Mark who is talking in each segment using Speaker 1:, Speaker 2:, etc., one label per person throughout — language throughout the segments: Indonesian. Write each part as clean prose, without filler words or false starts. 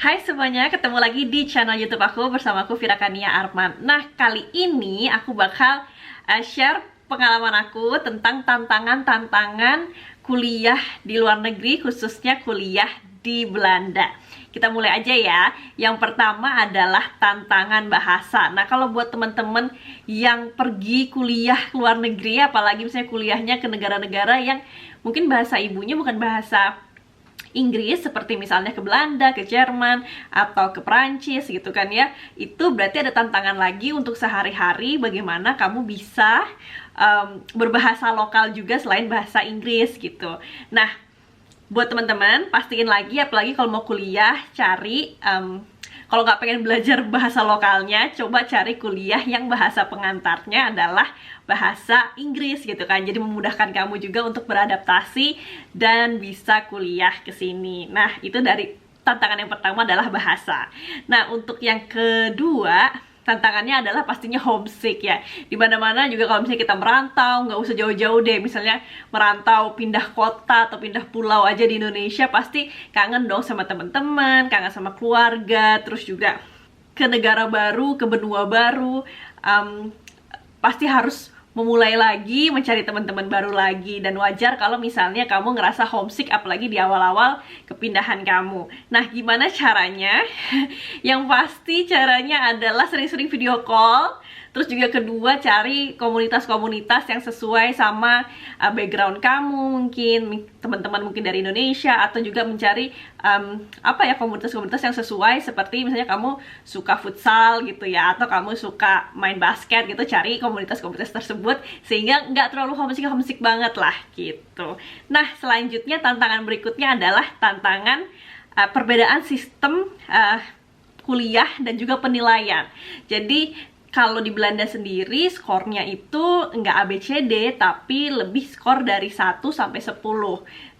Speaker 1: Hai semuanya, ketemu lagi di channel YouTube aku bersama aku Vira Kania Arman. Nah, kali ini aku bakal share pengalaman aku tentang tantangan-tantangan kuliah di luar negeri, khususnya kuliah di Belanda. Kita mulai aja ya. Yang pertama adalah tantangan bahasa. Nah, kalau buat teman-teman yang pergi kuliah ke luar negeri, apalagi misalnya kuliahnya ke negara-negara yang mungkin bahasa ibunya bukan bahasa Inggris, seperti misalnya ke Belanda, ke Jerman, atau ke Perancis gitu kan ya, itu berarti ada tantangan lagi untuk sehari-hari bagaimana kamu bisa berbahasa lokal juga selain bahasa Inggris gitu. Nah, buat teman-teman, pastiin lagi, apalagi kalau mau kuliah, cari kalau nggak pengen belajar bahasa lokalnya, coba cari kuliah yang bahasa pengantarnya adalah bahasa Inggris gitu kan. Jadi memudahkan kamu juga untuk beradaptasi dan bisa kuliah ke sini. Nah, itu dari tantangan yang pertama adalah bahasa. Nah, untuk yang kedua, tantangannya adalah pastinya homesick ya. Dimana-mana juga kalau misalnya kita merantau, nggak usah jauh-jauh deh, misalnya merantau pindah kota atau pindah pulau aja di Indonesia, pasti kangen dong sama teman-teman, kangen sama keluarga, terus juga ke negara baru, ke benua baru, pasti harus memulai lagi, mencari teman-teman baru lagi. Dan wajar kalau misalnya kamu ngerasa homesick, apalagi di awal-awal kepindahan kamu. Nah, gimana caranya? Yang pasti caranya adalah sering-sering video call. Terus juga kedua, cari komunitas-komunitas yang sesuai sama background kamu, mungkin teman-teman mungkin dari Indonesia, atau juga mencari komunitas-komunitas yang sesuai, seperti misalnya kamu suka futsal gitu ya, atau kamu suka main basket gitu, cari komunitas-komunitas tersebut sehingga nggak terlalu homesick banget lah gitu. Nah, selanjutnya tantangan berikutnya adalah tantangan perbedaan sistem kuliah dan juga penilaian. Jadi kalau di Belanda sendiri, skornya itu nggak ABCD, tapi lebih skor dari 1 sampai 10.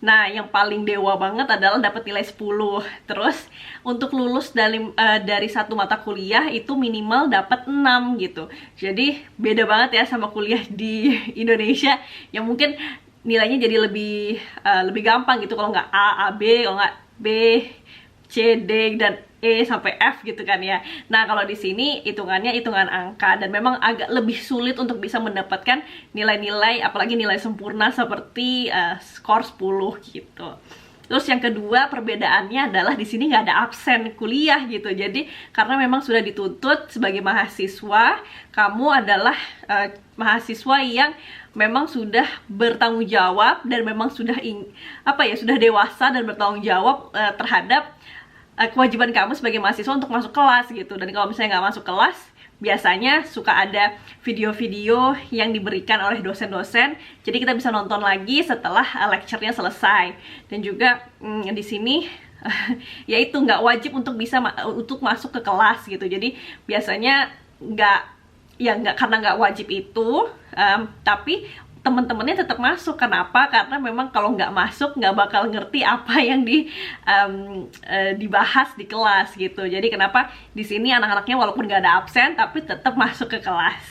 Speaker 1: Nah, yang paling dewa banget adalah dapat nilai 10. Terus, untuk lulus dari satu mata kuliah itu minimal dapat 6 gitu. Jadi, beda banget ya sama kuliah di Indonesia, yang mungkin nilainya jadi lebih gampang gitu. Kalau nggak A, B, kalau nggak B, C, D, dan E sampai F gitu kan ya. Nah, kalau di sini hitungannya hitungan angka, dan memang agak lebih sulit untuk bisa mendapatkan nilai-nilai, apalagi nilai sempurna seperti skor 10 gitu. Terus yang kedua, perbedaannya adalah di sini nggak ada absen kuliah gitu. Jadi karena memang sudah dituntut sebagai mahasiswa, kamu adalah mahasiswa yang memang sudah bertanggung jawab dan memang sudah sudah dewasa dan bertanggung jawab terhadap kewajiban kamu sebagai mahasiswa untuk masuk kelas gitu. Dan kalau misalnya nggak masuk kelas, biasanya suka ada video-video yang diberikan oleh dosen-dosen, jadi kita bisa nonton lagi setelah lecture-nya selesai. Dan juga di sini yaitu nggak wajib untuk untuk masuk ke kelas gitu. Jadi biasanya karena nggak wajib itu, tapi teman-temannya tetap masuk. Kenapa? Karena memang kalau nggak masuk nggak bakal ngerti apa yang dibahas di kelas gitu. Jadi kenapa di sini anak-anaknya walaupun nggak ada absen tapi tetap masuk ke kelas.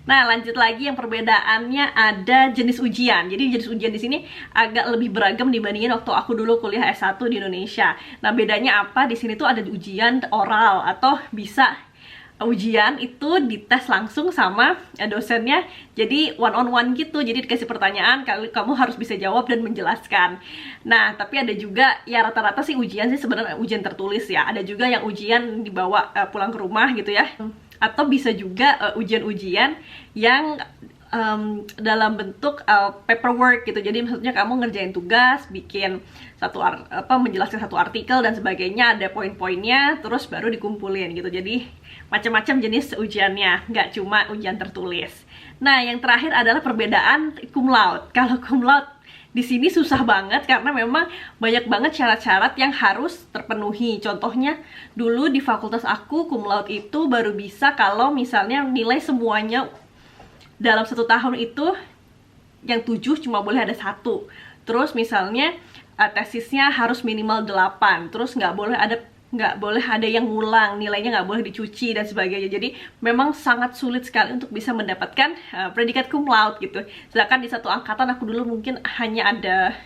Speaker 1: Nah, lanjut lagi, yang perbedaannya ada jenis ujian. Jadi jenis ujian di sini agak lebih beragam dibandingin waktu aku dulu kuliah S1 di Indonesia. Nah, bedanya apa? Di sini tuh ada ujian oral, atau bisa ujian itu dites langsung sama dosennya, jadi one on one gitu. Jadi dikasih pertanyaan, kamu harus bisa jawab dan menjelaskan. Nah, tapi ada juga ya, rata-rata sih ujian sih sebenarnya ujian tertulis ya. Ada juga yang ujian dibawa pulang ke rumah gitu ya, atau bisa juga ujian-ujian yang dalam bentuk paperwork gitu. Jadi maksudnya kamu ngerjain tugas, bikin menjelaskan satu artikel dan sebagainya, ada poin-poinnya, terus baru dikumpulin gitu. Jadi macam-macam jenis ujiannya, nggak cuma ujian tertulis. Nah, yang terakhir adalah perbedaan cum laude. Kalau cum laude di sini susah banget karena memang banyak banget syarat-syarat yang harus terpenuhi. Contohnya, dulu di fakultas aku cum laude itu baru bisa kalau misalnya nilai semuanya dalam 1 tahun itu yang 7 cuma boleh ada 1. Terus misalnya tesisnya harus minimal 8. Terus nggak boleh ada yang ngulang, nilainya nggak boleh dicuci dan sebagainya. Jadi memang sangat sulit sekali untuk bisa mendapatkan predikat cum laude gitu. Sedangkan di satu angkatan aku dulu mungkin hanya ada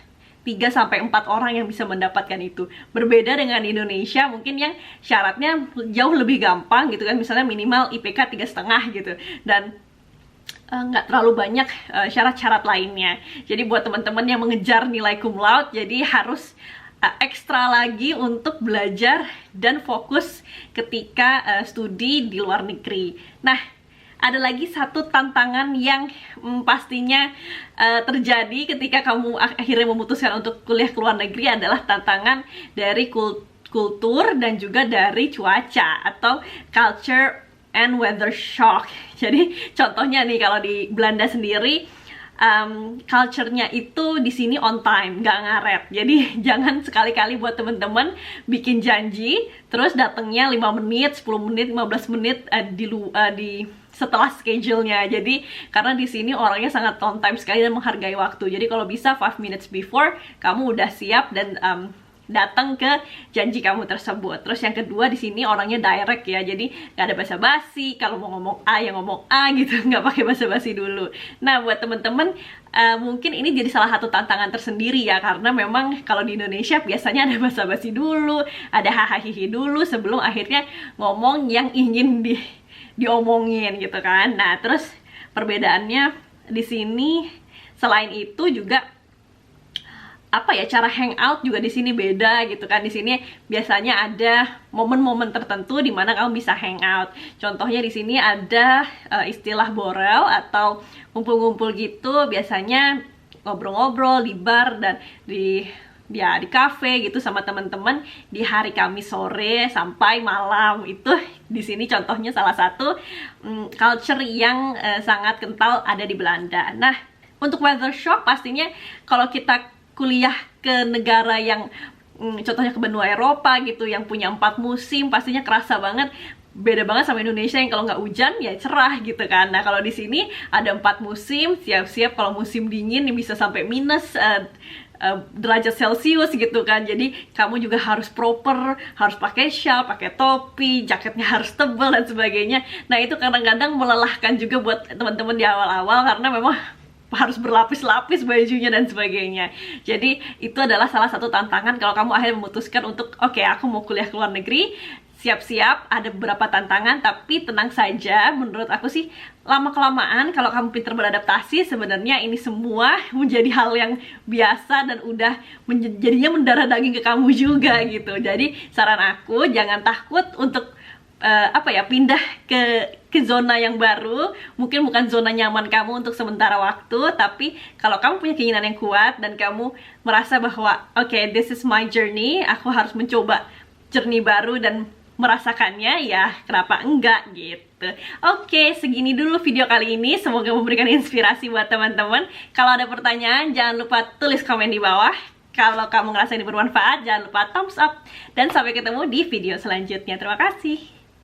Speaker 1: 3 sampai 4 orang yang bisa mendapatkan itu. Berbeda dengan di Indonesia mungkin yang syaratnya jauh lebih gampang gitu kan, misalnya minimal IPK 3,5 gitu, dan nggak terlalu banyak syarat-syarat lainnya. Jadi buat teman-teman yang mengejar nilai cum laude, jadi harus ekstra lagi untuk belajar dan fokus ketika studi di luar negeri. Nah, ada lagi satu tantangan yang pastinya terjadi ketika kamu akhirnya memutuskan untuk kuliah ke luar negeri, adalah tantangan dari kultur dan juga dari cuaca atau culture and weather shock. Jadi contohnya nih, kalau di Belanda sendiri culture-nya itu di sini on time, nggak ngaret. Jadi jangan sekali-kali buat temen-temen bikin janji terus datangnya 5 menit, 10 menit, 15 menit di setelah schedule-nya. Jadi karena di sini orangnya sangat on time sekali dan menghargai waktu. Jadi kalau bisa 5 minutes before kamu udah siap dan datang ke janji kamu tersebut. Terus yang kedua, di sini orangnya direct ya, jadi nggak ada basa-basi. Kalau mau ngomong A ya ngomong A gitu, nggak pakai basa-basi dulu. Nah, buat temen-temen mungkin ini jadi salah satu tantangan tersendiri ya, karena memang kalau di Indonesia biasanya ada basa-basi dulu, ada hahaha dulu sebelum akhirnya ngomong yang ingin diomongin gitu kan. Nah, terus perbedaannya di sini selain itu juga cara hangout juga di sini beda gitu kan. Di sini biasanya ada momen-momen tertentu di mana kamu bisa hangout. Contohnya di sini ada istilah borel atau ngumpul-ngumpul gitu, biasanya ngobrol-ngobrol di bar dan di kafe gitu sama teman-teman di hari Kamis sore sampai malam. Itu di sini contohnya salah satu culture yang sangat kental ada di Belanda. Nah, untuk weather shock pastinya kalau kita kuliah ke negara yang contohnya ke benua Eropa gitu, yang punya 4 musim, pastinya kerasa banget. Beda banget sama Indonesia yang kalau nggak hujan ya cerah gitu kan. Nah, kalau di sini ada 4 musim, siap-siap kalau musim dingin ini bisa sampai minus derajat Celcius gitu kan. Jadi kamu juga harus proper, harus pakai shawl, pakai topi, jaketnya harus tebal dan sebagainya. Nah, itu kadang-kadang melelahkan juga buat teman-teman di awal-awal, karena memang harus berlapis-lapis bajunya dan sebagainya. Jadi itu adalah salah satu tantangan kalau kamu akhirnya memutuskan untuk oke, aku mau kuliah ke luar negeri. Siap-siap, ada beberapa tantangan, tapi tenang saja. Menurut aku sih lama-kelamaan kalau kamu pintar beradaptasi, sebenarnya ini semua menjadi hal yang biasa dan udah jadinya mendarah daging ke kamu juga gitu. Jadi saran aku, jangan takut untuk pindah ke zona yang baru. Mungkin bukan zona nyaman kamu untuk sementara waktu, tapi kalau kamu punya keinginan yang kuat dan kamu merasa bahwa oke, this is my journey, aku harus mencoba journey baru dan merasakannya, ya kenapa enggak gitu. Oke, segini dulu video kali ini, semoga memberikan inspirasi buat teman-teman. Kalau ada pertanyaan jangan lupa tulis komen di bawah. Kalau kamu ngerasa ini bermanfaat, jangan lupa thumbs up. Dan sampai ketemu di video selanjutnya. Terima kasih.